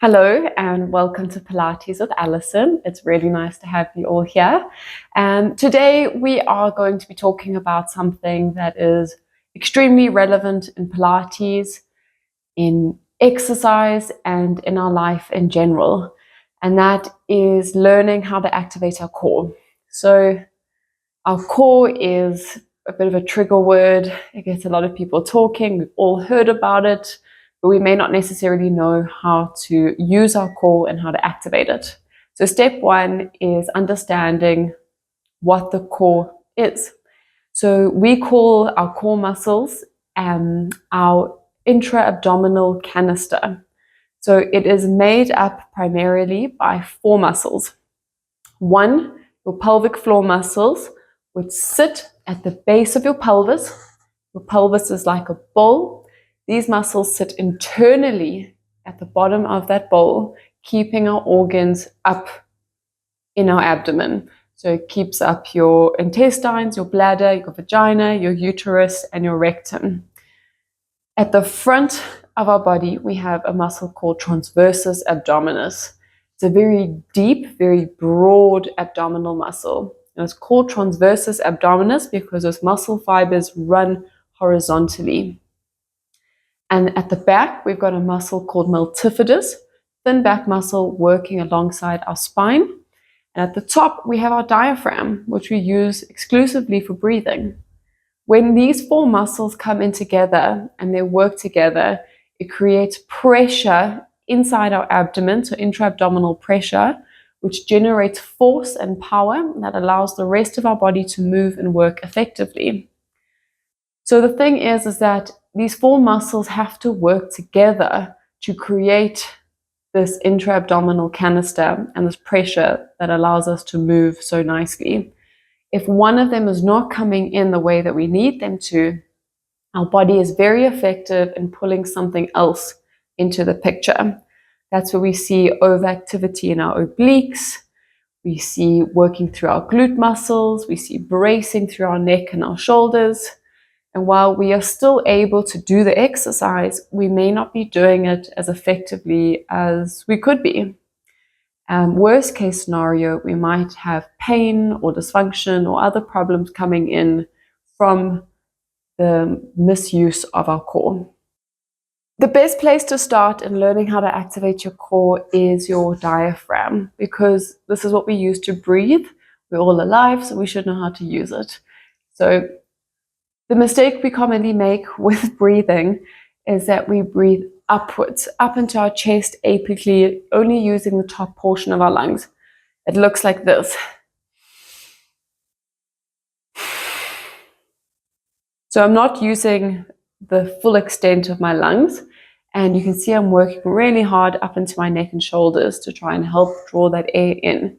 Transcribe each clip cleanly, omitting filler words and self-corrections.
Hello and welcome to Pilates with Alison. It's really nice to have you all here. Today we are going to be talking about something that is extremely relevant in Pilates, in exercise, and in our life in general. And that is learning how to activate our core. So our core is a bit of a trigger word. It gets a lot of people talking. We've all heard about it, but we may not necessarily know how to use our core and how to activate it. So step one is understanding what the core is. So we call our core muscles our intra-abdominal canister. So it is made up primarily by four muscles. One, your pelvic floor muscles, which sit at the base of your pelvis. Your pelvis is like a bowl. These muscles sit internally at the bottom of that bowl, keeping our organs up in our abdomen. So it keeps up your intestines, your bladder, your vagina, your uterus, and your rectum. At the front of our body, we have a muscle called transversus abdominis. It's a very deep, very broad abdominal muscle. And it's called transversus abdominis because those muscle fibers run horizontally. And at the back, we've got a muscle called multifidus, thin back muscle working alongside our spine. And at the top, we have our diaphragm, which we use exclusively for breathing. When these four muscles come in together and they work together, it creates pressure inside our abdomen, so intra-abdominal pressure, which generates force and power that allows the rest of our body to move and work effectively. So the thing is that these four muscles have to work together to create this intra-abdominal canister and this pressure that allows us to move so nicely. If one of them is not coming in the way that we need them to, our body is very effective in pulling something else into the picture. That's where we see overactivity in our obliques. We see working through our glute muscles. We see bracing through our neck and our shoulders. And while we are still able to do the exercise, we may not be doing it as effectively as we could be. Worst case scenario, we might have pain or dysfunction or other problems coming in from the misuse of our core. The best place to start in learning how to activate your core is your diaphragm, because this is what we use to breathe. We're all alive, so we should know how to use it. So the mistake we commonly make with breathing is that we breathe upwards, up into our chest apically, only using the top portion of our lungs. It looks like this. So I'm not using the full extent of my lungs, and you can see I'm working really hard up into my neck and shoulders to try and help draw that air in.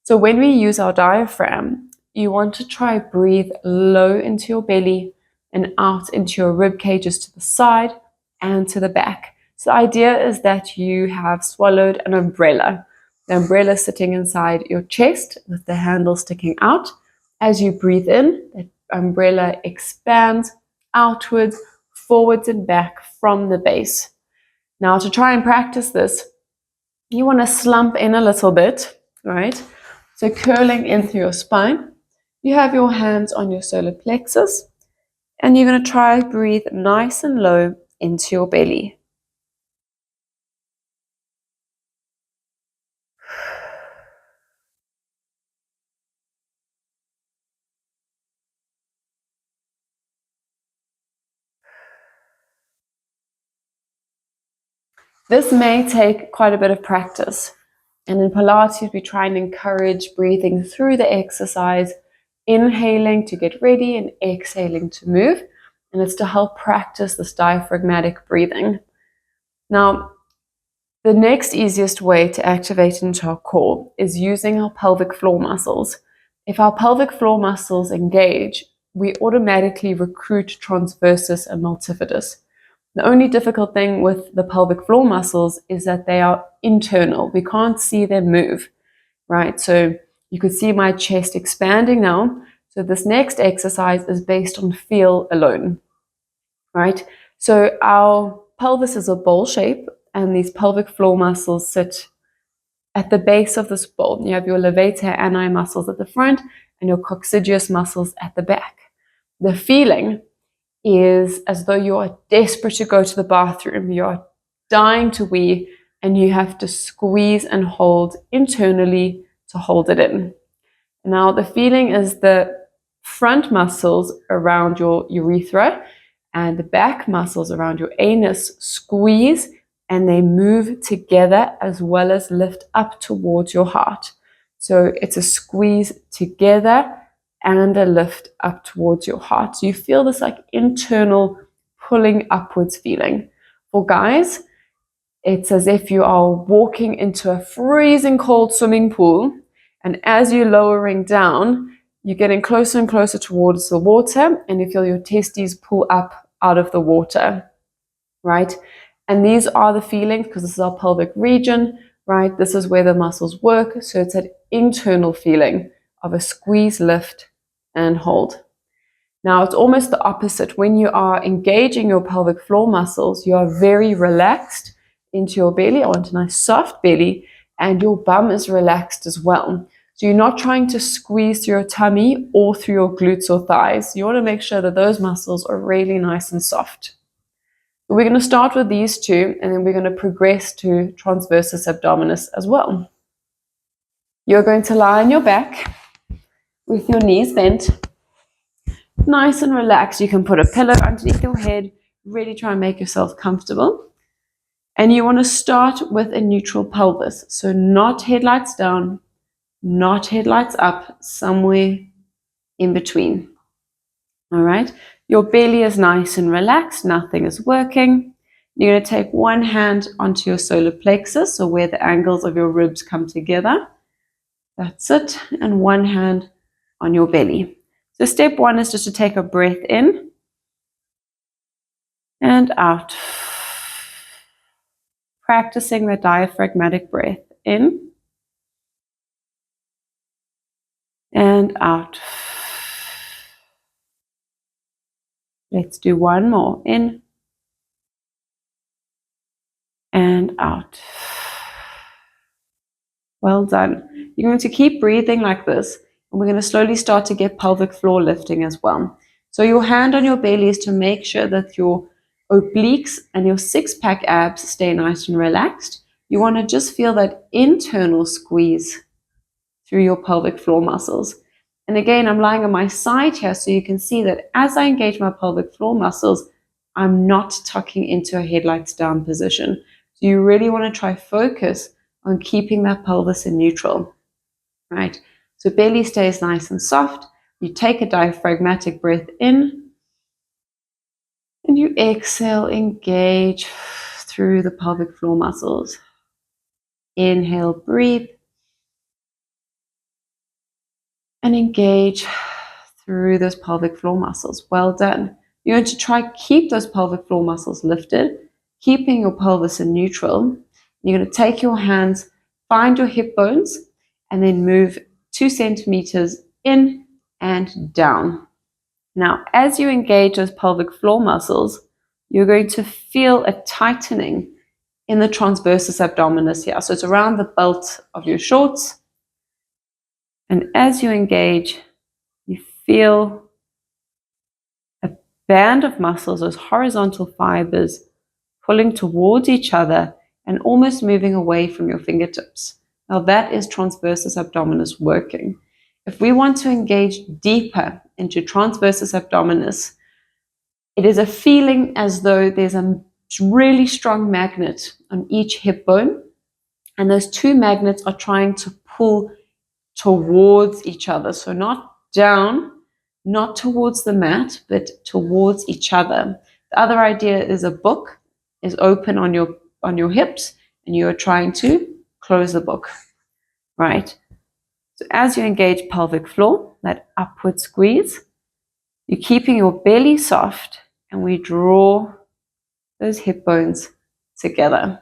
So when we use our diaphragm, you want to try breathe low into your belly and out into your rib cages to the side and to the back. So the idea is that you have swallowed an umbrella. The umbrella sitting inside your chest with the handle sticking out. As you breathe in, the umbrella expands outwards, forwards and back from the base. Now to try and practice this, you want to slump in a little bit, right? So curling in through your spine. You have your hands on your solar plexus, and you're going to try breathe nice and low into your belly. This may take quite a bit of practice. And in Pilates, we try and encourage breathing through the exercise, inhaling to get ready and exhaling to move. And it's to help practice this diaphragmatic breathing. Now, the next easiest way to activate into our core is using our pelvic floor muscles. If our pelvic floor muscles engage, we automatically recruit transversus and multifidus. The only difficult thing with the pelvic floor muscles is that they are internal. We can't see them move, right? So you could see my chest expanding now. So this next exercise is based on feel alone, right? So our pelvis is a bowl shape, and these pelvic floor muscles sit at the base of this bowl. You have your levator ani muscles at the front and your coccygeus muscles at the back. The feeling is as though you are desperate to go to the bathroom. You are dying to wee, and you have to squeeze and hold internally to hold it in. Now, the feeling is the front muscles around your urethra and the back muscles around your anus squeeze, and they move together as well as lift up towards your heart. So it's a squeeze together and a lift up towards your heart. So you feel this like internal pulling upwards feeling. For guys, it's as if you are walking into a freezing cold swimming pool, and as you're lowering down, you're getting closer and closer towards the water, and you feel your testes pull up out of the water, right? And these are the feelings, because this is our pelvic region, right? This is where the muscles work. So it's that internal feeling of a squeeze, lift, and hold. Now, it's almost the opposite. When you are engaging your pelvic floor muscles, you are very relaxed into your belly. I want a nice soft belly, and your bum is relaxed as well. So you're not trying to squeeze through your tummy or through your glutes or thighs. You want to make sure that those muscles are really nice and soft. We're going to start with these two, and then we're going to progress to transversus abdominis as well. You're going to lie on your back with your knees bent, nice and relaxed. You can put a pillow underneath your head, really try and make yourself comfortable. And you want to start with a neutral pelvis. So not headlights down, not headlights up, somewhere in between. All right. Your belly is nice and relaxed. Nothing is working. You're going to take one hand onto your solar plexus, or where the angles of your ribs come together. That's it. And one hand on your belly. So step one is just to take a breath in and out. Practicing the diaphragmatic breath in and out. Let's do one more. In and out. Well done. You're going to keep breathing like this, and we're going to slowly start to get pelvic floor lifting as well. So your hand on your belly is to make sure that your obliques and your six-pack abs stay nice and relaxed. You want to just feel that internal squeeze through your pelvic floor muscles. And again, I'm lying on my side here, so you can see that as I engage my pelvic floor muscles, I'm not tucking into a headlights down position. So you really want to try focus on keeping that pelvis in neutral, right? So belly stays nice and soft. You take a diaphragmatic breath in, and you exhale, engage through the pelvic floor muscles. Inhale, breathe, and engage through those pelvic floor muscles. Well done. You're going to try keep those pelvic floor muscles lifted, keeping your pelvis in neutral. You're going to take your hands, find your hip bones, and then move 2 centimeters in and down. Now, as you engage those pelvic floor muscles, you're going to feel a tightening in the transversus abdominis here. So it's around the belt of your shorts. And as you engage, you feel a band of muscles, those horizontal fibers, pulling towards each other and almost moving away from your fingertips. Now that is transversus abdominis working. If we want to engage deeper into transversus abdominis, it is a feeling as though there's a really strong magnet on each hip bone, and those two magnets are trying to pull towards each other. So not down, not towards the mat, but towards each other. The other idea is a book is open on your hips, and you are trying to close the book, right? So as you engage pelvic floor, that upward squeeze, you're keeping your belly soft, and we draw those hip bones together,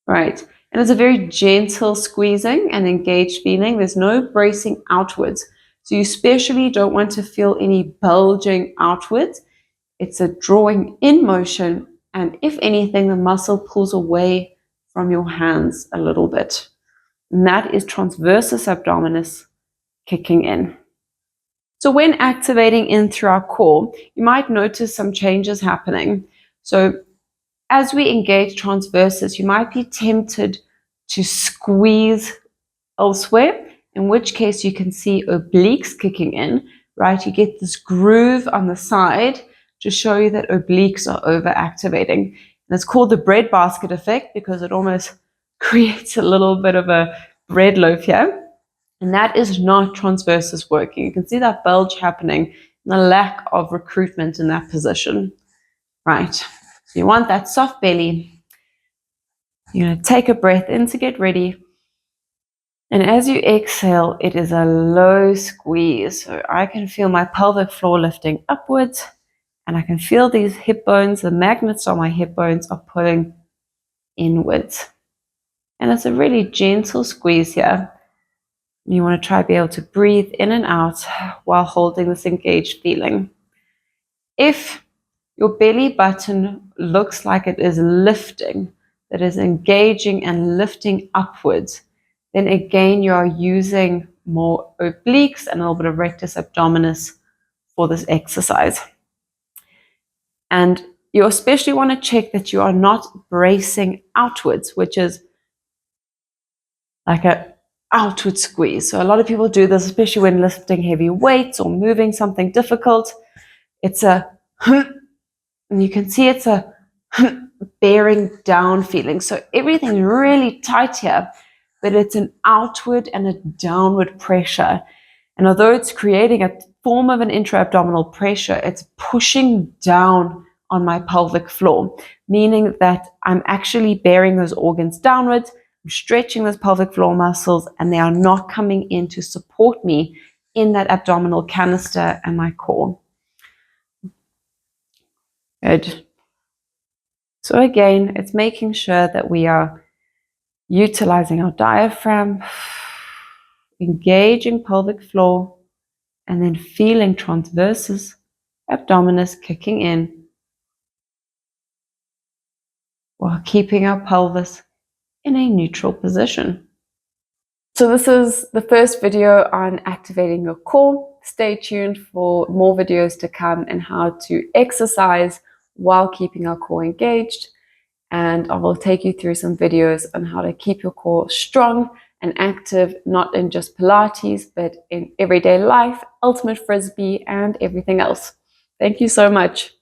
right? And it's a very gentle squeezing and engaged feeling. There's no bracing outwards. So you especially don't want to feel any bulging outwards. It's a drawing in motion and if anything, the muscle pulls away from your hands a little bit. And that is transversus abdominis kicking in. So when activating in through our core, you might notice some changes happening. So as we engage transversus, you might be tempted to squeeze elsewhere, in which case you can see obliques kicking in, right? You get this groove on the side to show you that obliques are overactivating. And it's called the breadbasket effect because it almost creates a little bit of a bread loaf here. And that is not transversus working. You can see that bulge happening and the lack of recruitment in that position, right? So you want that soft belly. You're going to take a breath in to get ready. And as you exhale, it is a low squeeze. So I can feel my pelvic floor lifting upwards, and I can feel these hip bones, the magnets on my hip bones are pulling inwards. And it's a really gentle squeeze here. You want to try to be able to breathe in and out while holding this engaged feeling. If your belly button looks like it is lifting, that is engaging and lifting upwards, then again you are using more obliques and a little bit of rectus abdominis for this exercise. And you especially want to check that you are not bracing outwards, which is like a outward squeeze. So a lot of people do this, especially when lifting heavy weights or moving something difficult. It's a, and you can see it's a bearing down feeling. So everything's really tight here, but it's an outward and a downward pressure. And although it's creating a form of an intra-abdominal pressure, it's pushing down on my pelvic floor, meaning that I'm actually bearing those organs downwards. I'm stretching those pelvic floor muscles, and they are not coming in to support me in that abdominal canister and my core. Good. So again, it's making sure that we are utilizing our diaphragm, engaging pelvic floor, and then feeling transversus abdominis kicking in while keeping our pelvis in a neutral position. So this is the first video on activating your core. Stay tuned for more videos to come and how to exercise while keeping our core engaged. And I will take you through some videos on how to keep your core strong and active, not in just Pilates, but in everyday life, ultimate frisbee, and everything else. Thank you so much.